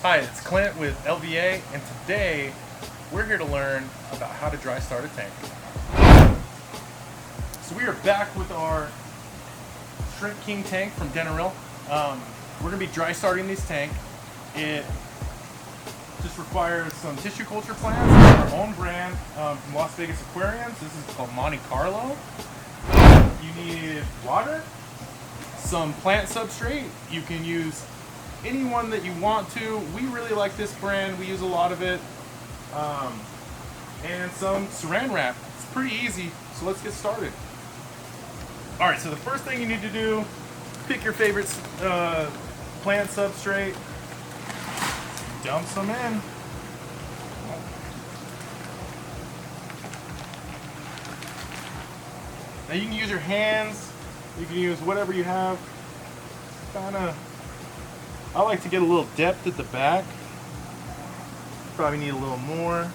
Hi, it's Clint with LVA, and today we're here to learn about how to dry start a tank. So we are back with our Shrimp King tank from Denaril. We're going to be dry starting this tank. It just requires some tissue culture plants, our own brand from Las Vegas Aquariums. This is called MonteCarlo. You need water, some plant substrate. You can use any one that you want to. We really like this brand. We use a lot of it. And some saran wrap. It's pretty easy, so let's get started. Alright, so the first thing you need to do, pick your favorite plant substrate, dump some in. Now you can use your hands, you can use whatever you have. I like to get a little depth at the back. Probably need a little more.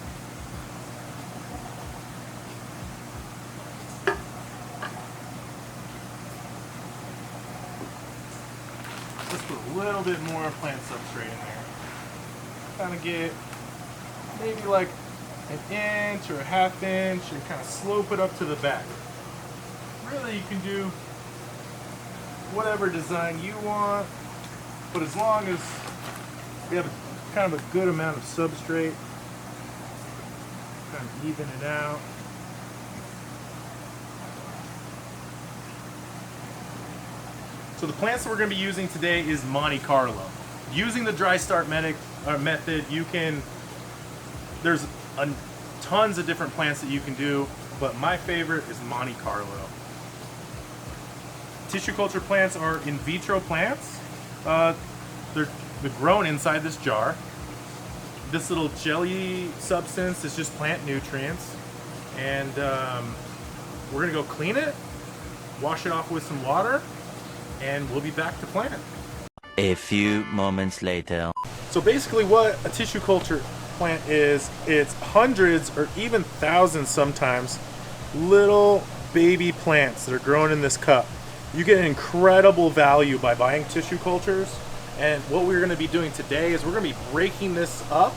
Let's put a little bit more plant substrate in there. Kind of get maybe like an inch or a half inch and kind of slope it up to the back. Really, you can do whatever design you want, but as long as we have kind of a good amount of substrate, kind of even it out. So the plants that we're going to be using today is MonteCarlo. Using the dry start method, there's tons of different plants that you can do, but my favorite is MonteCarlo. Tissue culture plants are in vitro plants. They're grown inside this jar. This little jelly substance is just plant nutrients, and we're gonna go clean it, wash it off with some water, and we'll be back to plant. A few moments later. So basically what a tissue culture plant is, it's hundreds or even thousands sometimes little baby plants that are grown in this cup. You get an incredible value by buying tissue cultures, and what we're going to be doing today is we're going to be breaking this up.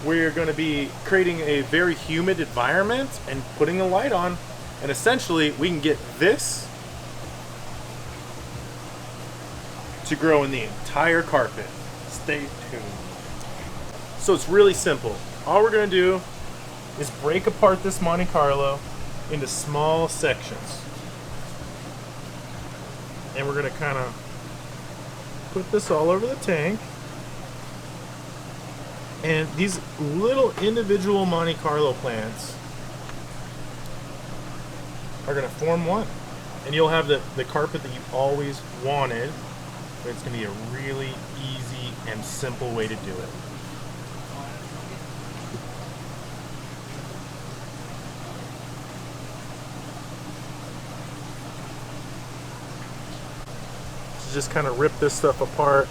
We're going to be creating a very humid environment and putting a light on, and essentially we can get this to grow in the entire carpet. Stay tuned. So it's really simple. All we're going to do is break apart this MonteCarlo into small sections. And we're going to kind of put this all over the tank. And these little individual MonteCarlo plants are going to form one. And you'll have the carpet that you always wanted. But it's going to be a really easy and simple way to do it. Just kind of rip this stuff apart.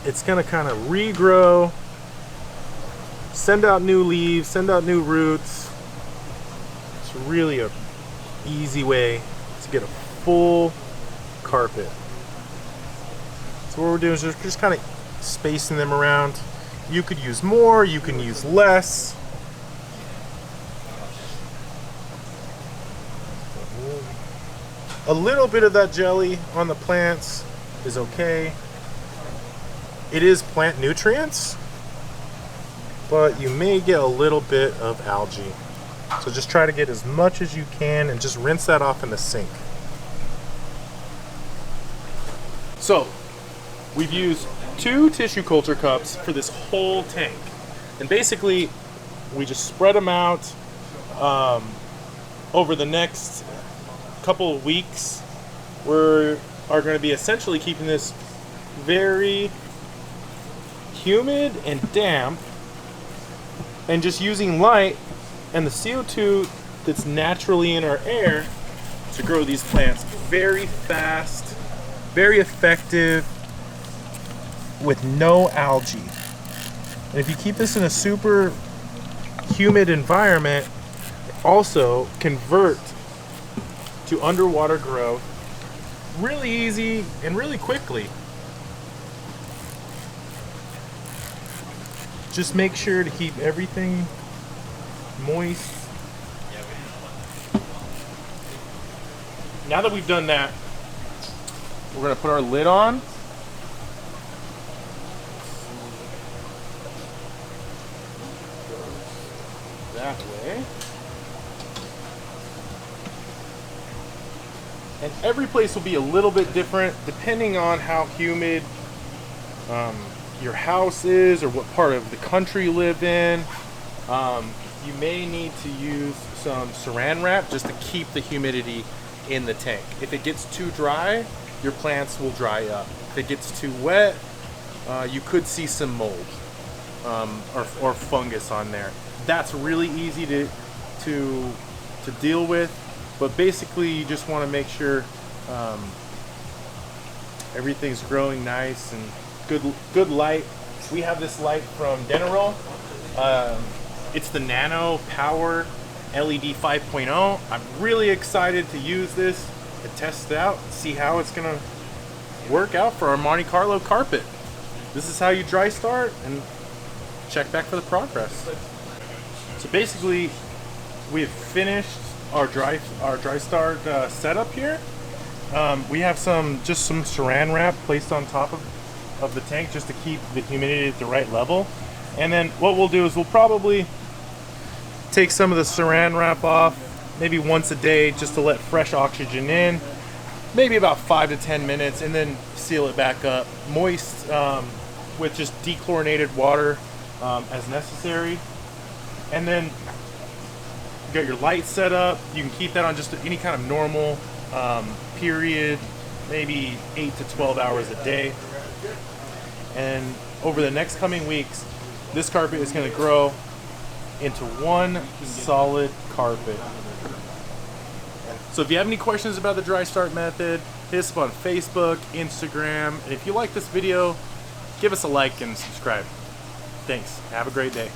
It's going to kind of regrow, send out new leaves, send out new roots. It's really a easy way to get a full carpet. So what we're doing is just kind of spacing them around. You could use more, you can use less. A little bit of that jelly on the plants is okay. It is plant nutrients, but you may get a little bit of algae. So just try to get as much as you can and just rinse that off in the sink. So we've used 2 tissue culture cups for this whole tank. And basically we just spread them out over the next couple of weeks. We are going to be essentially keeping this very humid and damp, and just using light and the CO2 that's naturally in our air to grow these plants very fast, very effective, with no algae. And if you keep this in a super humid environment, also convert to underwater growth really easy and really quickly. Just make sure to keep everything moist. Now that we've done that, we're gonna put our lid on. That way. And every place will be a little bit different depending on how humid your house is or what part of the country you live in. You may need to use some saran wrap just to keep the humidity in the tank. If it gets too dry, your plants will dry up. If it gets too wet, you could see some mold or fungus on there. That's really easy to deal with, but basically you just want to make sure everything's growing nice and good light. We have this light from Denarol. It's the Nano Power LED 5.0. I'm really excited to use this and test it out and see how it's gonna work out for our Monte Carlo carpet. This is how you dry start and check back for the progress. So basically, we've finished our dry start setup here. We have just some saran wrap placed on top of the tank just to keep the humidity at the right level. And then what we'll do is we'll probably take some of the saran wrap off maybe once a day just to let fresh oxygen in, maybe about 5 to 10 minutes, and then seal it back up moist with just dechlorinated water as necessary. And then you got your light set up. You can keep that on just any kind of normal period, maybe 8 to 12 hours a day. And over the next coming weeks, this carpet is going to grow into one solid carpet. So if you have any questions about the dry start method, hit us up on Facebook, Instagram, and if you like this video, give us a like and subscribe. Thanks. Have a great day.